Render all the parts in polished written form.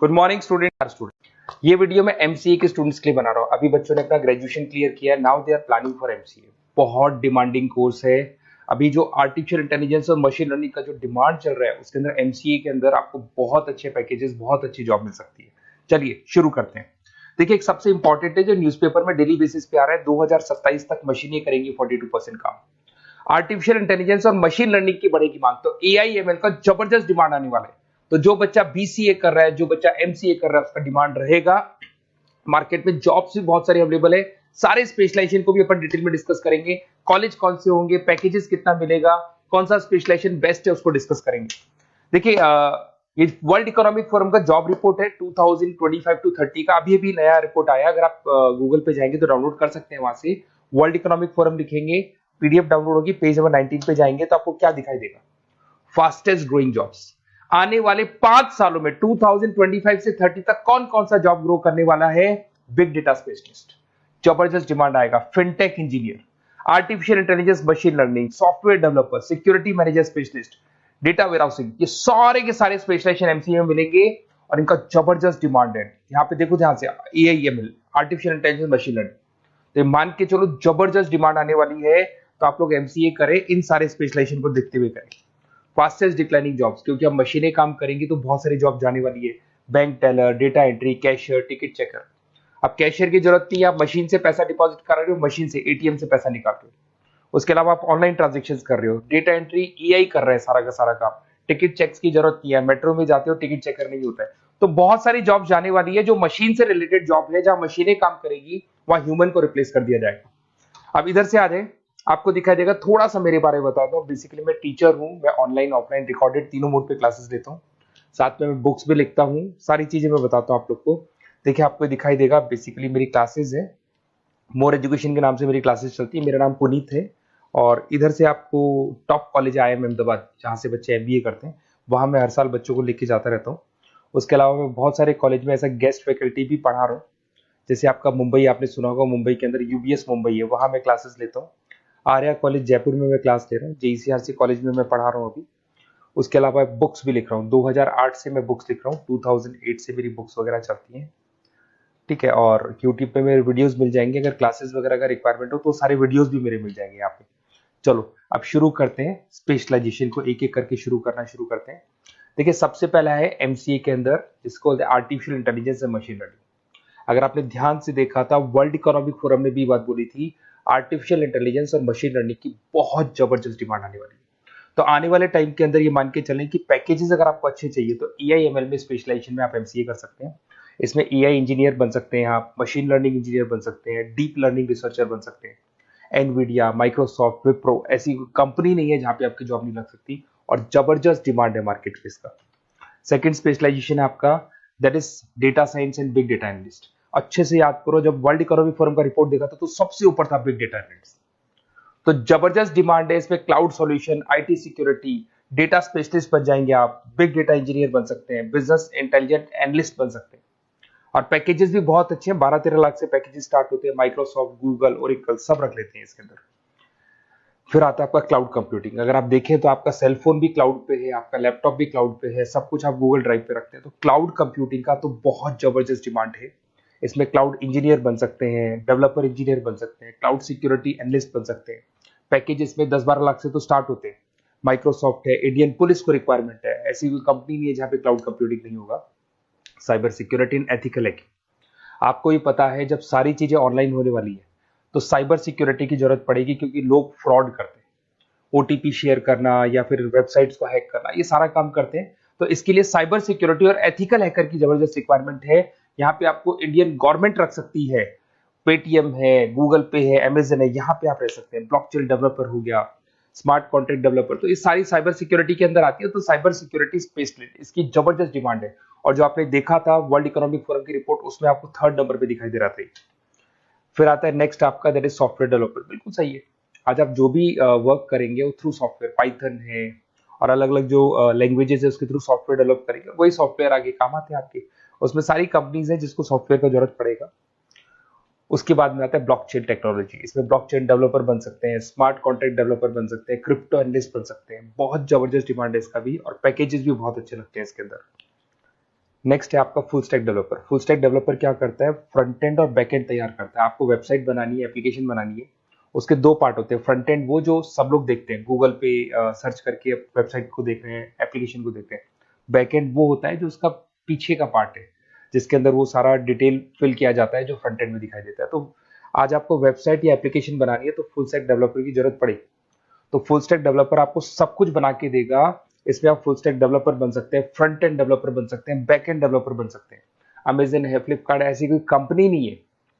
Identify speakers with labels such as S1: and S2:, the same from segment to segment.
S1: Good morning student. ये video मैं MCA के स्टूडेंट्स के लिए बना रहा हूँ। अभी बच्चों ने अपना ग्रेजुएशन क्लियर किया है, now they are planning for MCA. बहुत डिमांडिंग कोर्स है। अभी जो आर्टिफिशियल इंटेलिजेंस और मशीन लर्निंग का जो डिमांड चल रहा है उसके अंदर एमसीए के अंदर आपको बहुत अच्छे पैकेजेस, बहुत अच्छी जॉब मिल सकती है। चलिए शुरू करते हैं। देखिए, एक सबसे इंपॉर्टेंट है जो न्यूज़पेपर में डेली बेसिस पे आ रहा है, 2027 तक मशीनें करेंगी 42% काम। आर्टिफिशियल इंटेलिजेंस और मशीन लर्निंग की बढ़ेगी मांग, तो एआईएमएल का जबरदस्त डिमांड आने वाला है। तो जो बच्चा बीसीए कर रहा है, जो बच्चा एमसीए कर रहा है, उसका डिमांड रहेगा। मार्केट में जॉब्स भी बहुत सारी अवेलेबल है। सारे स्पेशलाइजेशन को भी अपन डिटेल में डिस्कस करेंगे। कॉलेज कौन से होंगे, पैकेजेस कितना मिलेगा, कौन सा स्पेशलाइजेशन बेस्ट है, उसको डिस्कस करेंगे। देखिए, ये वर्ल्ड इकोनॉमिक फोरम का जॉब रिपोर्ट है 2025 टू 30 का। अभी अभी नया रिपोर्ट आया, अगर आप गूगल पे जाएंगे तो डाउनलोड कर सकते हैं। वहां से वर्ल्ड इकोनॉमिक फोरम लिखेंगे, पीडीएफ डाउनलोड होगी, पेज नंबर 19 पे जाएंगे तो आपको क्या दिखाई देगा, फास्टेस्ट ग्रोइंग जॉब्स। आने वाले 5 सालों में 2025 से 30 तक कौन कौन सा जॉब ग्रो करने वाला है। बिग डेटा स्पेशलिस्ट, जबरदस्त डिमांड आएगा। Fintech engineer, artificial intelligence, machine learning, software developer, security manager specialist, data warehousing, ये सारे के सारे स्पेशलाइजेशन एमसीए में मिलेंगे और इनका जबरदस्त डिमांड है। यहाँ पे देखो, ध्यान से, AIML, artificial intelligence, machine learning, तो मान के चलो जबरदस्त डिमांड आने वाली है। तो आप लोग एमसीए करें, इन सारे स्पेशलाइजेशन को देखते हुए करें। फास्टेस्ट डिक्लाइनिंग जॉब्स, क्योंकि अब मशीनें काम करेंगी तो बहुत सारी जॉब जाने वाली है। Bank teller, data entry, cashier, ticket checker. अब कैशियर की जरूरत नहीं है, आप मशीन से पैसा डिपॉजिट कर रहे हो, मशीन से एटीएम से पैसा निकाल रहे हो। उसके अलावा आप ऑनलाइन ट्रांजेक्शन कर रहे हो। डेटा एंट्री एआई कर रहे हैं सारा का सारा काम। टिकट चेक्स की जरूरत नहीं है, मेट्रो में जाते हो टिकट चेकर नहीं होता है। तो बहुत सारी जॉब जाने वाली है जो मशीन से रिलेटेड जॉब है, जहां मशीनें काम करेगी वहां ह्यूमन को रिप्लेस कर दिया जाएगा। अब इधर से आ जाए, आपको दिखाई देगा। थोड़ा सा मेरे बारे में बता दो। बेसिकली मैं टीचर हूँ, मैं ऑनलाइन ऑफलाइन रिकॉर्डेड तीनों मोड पे क्लासेस लेता हूँ। साथ में मैं बुक्स भी लिखता हूँ, सारी चीजें मैं बताता हूँ आप लोग को। देखिए, आपको दिखाई देगा, बेसिकली मेरी क्लासेस है, मोर एजुकेशन के नाम से मेरी क्लासेस चलती है। मेरा नाम पुनीत है। और इधर से आपको टॉप कॉलेज आईआईएम अहमदाबाद, जहाँ से बच्चे एमबीए करते हैं, वहाँ मैं हर साल बच्चों को लेके जाता रहता हूँ। उसके अलावा मैं बहुत सारे कॉलेज में ऐसा गेस्ट फैकल्टी भी पढ़ा रहा हूँ। जैसे आपका मुंबई, आपने सुना होगा, मुंबई के अंदर यूबीएस मुंबई है, वहाँ मैं क्लासेस लेता हूँ। आर्या कॉलेज जयपुर में मैं क्लास ले रहा हूँ। जेईसीआरसी कॉलेज में मैं पढ़ा रहा हूँ अभी। उसके अलावा बुक्स भी लिख रहा हूँ। 2008 से मैं बुक्स लिख रहा हूँ, 2008 से मेरी बुक्स वगैरह चलती हैं। ठीक है, और यूट्यूब पे मेरे वीडियोस मिल जाएंगे। अगर क्लासेस वगैरह का रिक्वायरमेंट हो तो सारे वीडियोस भी मेरे मिल जाएंगे यहाँ पे। चलो अब शुरू करते हैं, स्पेशलाइजेशन को एक एक करके शुरू करते हैं। देखिए, सबसे पहला है एमसीए के अंदर, जिसको artificial intelligence and machine learning. अगर आपने ध्यान से देखा था, वर्ल्ड इकोनॉमिक फोरम ने भी बात बोली थी, आर्टिफिशियल इंटेलिजेंस और मशीन लर्निंग की बहुत जबरदस्त डिमांड आने वाली है। तो आने वाले टाइम के अंदर ये मान के चलें कि पैकेजेस अगर आपको अच्छे चाहिए तो एआईएमएल में स्पेशलाइजेशन में आप एमसीए कर सकते हैं। इसमें एआई इंजीनियर बन सकते हैं, आप मशीन लर्निंग इंजीनियर बन सकते हैं, डीप लर्निंग रिसर्चर बन सकते हैं। एनवीडिया, माइक्रोसॉफ्ट, विप्रो, ऐसी कंपनी नहीं है जहां पे आपकी जॉब नहीं लग सकती, और जबरदस्त डिमांड है मार्केट पे इसका। सेकंड स्पेशलाइजेशन है आपका, that is data science and big data analyst. अच्छे से याद करो, जब वर्ल्ड इकोनॉमिक फोरम का रिपोर्ट देखा था तो सबसे ऊपर था बिग डेटा एनालिस्ट। तो जबरदस्त डिमांड है इसमें। Cloud solution, IT security, data specialist बन जाएंगे आप, बिग डेटा इंजीनियर बन सकते हैं, बिजनेस इंटेलिजेंट एनालिस्ट बन सकते हैं। और पैकेजेस भी बहुत अच्छे हैं, 12-13 लाख से पैकेजेस स्टार्ट होते हैं। माइक्रोसॉफ्ट, गूगल, ओरेकल सब रख लेते हैं इसके अंदर। फिर आता है आपका क्लाउड कंप्यूटिंग। अगर आप देखें तो आपका सेलफोन भी क्लाउड पे है, आपका लैपटॉप भी क्लाउड पे है, सब कुछ आप गूगल ड्राइव पे रखते हैं। तो क्लाउड कंप्यूटिंग का तो बहुत जबरदस्त डिमांड है। इसमें क्लाउड इंजीनियर बन सकते हैं, डेवलपर इंजीनियर बन सकते हैं, क्लाउड सिक्योरिटी एनालिस्ट बन सकते हैं। पैकेज इसमें 10-12 लाख से तो स्टार्ट होते हैं। माइक्रोसॉफ्ट है, इंडियन पुलिस को रिक्वायरमेंट है, ऐसी कोई कंपनी नहीं है जहां पे क्लाउड कंप्यूटिंग नहीं होगा। Cyber security and ethical hacking, आपको ही पता है जब सारी चीजें ऑनलाइन होने वाली है तो साइबर सिक्योरिटी की जरूरत पड़ेगी, क्योंकि लोग फ्रॉड करते हैं। ओटीपी शेयर करना या फिर वेबसाइट्स को हैक करना, ये सारा काम करते हैं। तो इसके लिए साइबर सिक्योरिटी और एथिकल हैकर की जबरदस्त रिक्वायरमेंट है। यहाँ पे आपको इंडियन गवर्नमेंट रख सकती है, पेटीएम है, गूगल पे है, अमेजन है, यहाँ पे आप रह सकते हैं। ब्लॉकचेन डेवलपर हो गया, स्मार्ट कॉन्ट्रैक्ट डेवलपर, तो ये सारी साइबर सिक्योरिटी के अंदर आती है। तो साइबर सिक्योरिटी स्पेशलिस्ट, इसकी जबरदस्त डिमांड है। और जो आपने देखा था वर्ल्ड इकोनॉमिक फोरम की रिपोर्ट, उसमें आपको 3rd नंबर पे दिखाई दे रहा था। फिर आता है नेक्स्ट आपका, दैट इज सॉफ्टवेयर डेवलपर। बिल्कुल सही है। आज आप जो भी वर्क करेंगे वो थ्रू सॉफ्टवेयर, पाइथन है और अलग अलग जो लैंग्वेजेस है उसके थ्रू सॉफ्टवेयर डेवलप करेंगे, वही सॉफ्टवेयर आगे काम आते हैं आपके। उसमें सारी कंपनीज है जिसको सॉफ्टवेयर का जरूरत पड़ेगा। उसके बाद में आता है ब्लॉकचेन टेक्नोलॉजी। इसमें ब्लॉकचेन डेवलपर बन सकते हैं, स्मार्ट कॉन्ट्रैक्ट डेवलपर बन सकते हैं, क्रिप्टो एनालिस्ट बन सकते हैं। बहुत जबरदस्त डिमांड है इसका भी, और पैकेजेस भी बहुत अच्छे लगते हैं इसके अंदर। नेक्स्ट है आपका full stack developer. Full stack developer क्या करता है, फ्रंट एंड और बैक एंड तैयार करता है। आपको वेबसाइट बनानी है, एप्लीकेशन बनानी है, उसके दो पार्ट होते हैं। फ्रंट एंड वो जो सब लोग देखते हैं, गूगल पे सर्च करके वेबसाइट को देख रहे हैं, एप्लीकेशन को देख रहे हैं। बैक एंड वो होता है जो उसका पीछे का पार्ट है, जिसके अंदर वो सारा डिटेल फिल किया जाता है जो फ्रंट एंड में दिखाई देता है। तो आज आपको वेबसाइट या एप्लीकेशन बनानी है तो फुल स्टैक डेवलपर की जरूरत पड़ेगी। तो फुल स्टैक डेवलपर आपको सब कुछ बना के देगा। इसमें आप फुल स्टैक डेवलपर बन सकते हैं, फ्रंट एंड डेवलपर बन सकते हैं, बैक एंड डेवलपर बन सकते हैं। अमेजन है, फ्लिपकार्ट, ऐसी कोई कंपनी नहीं है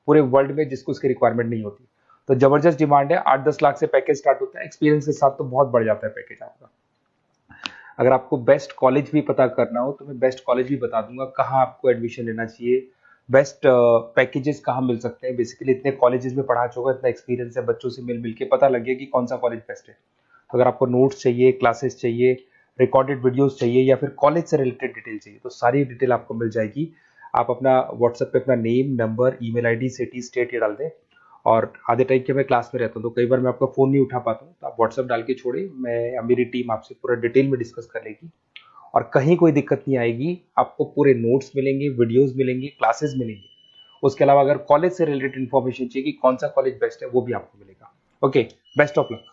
S1: पूरे वर्ल्ड में जिसको उसकी रिक्वायरमेंट नहीं होती। तो जबरदस्त डिमांड है, 8-10 लाख से पैकेज स्टार्ट होता है, एक्सपीरियंस के साथ तो बहुत बढ़ जाता है पैकेज आपका। अगर आपको बेस्ट कॉलेज भी पता करना हो तो मैं बेस्ट कॉलेज भी बता दूंगा, कहाँ आपको एडमिशन लेना चाहिए, बेस्ट पैकेजेस कहाँ मिल सकते हैं। बेसिकली इतने कॉलेजेस में पढ़ा चुका, इतना एक्सपीरियंस है, बच्चों से मिल मिल के पता लग गया कि कौन सा कॉलेज बेस्ट है। अगर आपको नोट्स चाहिए, क्लासेस चाहिए, रिकॉर्डेड वीडियोस चाहिए, या फिर कॉलेज से रिलेटेड डिटेल चाहिए, तो सारी डिटेल आपको मिल जाएगी। आप अपना व्हाट्सएप पे अपना name, number, email ID, city, state ये डाल दें। और आधे टाइम के मैं क्लास में रहता हूँ तो कई बार मैं आपका फ़ोन नहीं उठा पाता हूँ, तो आप व्हाट्सएप डाल के छोड़े, मैं या मेरी टीम आपसे पूरा डिटेल में डिस्कस कर लेगी। और कहीं कोई दिक्कत नहीं आएगी, आपको पूरे नोट्स मिलेंगे, वीडियोस मिलेंगे, क्लासेस मिलेंगे। उसके अलावा अगर कॉलेज से रिलेटेड इन्फॉर्मेशन चाहिए कि कौन सा कॉलेज बेस्ट है, वो भी आपको मिलेगा। Okay, best of luck.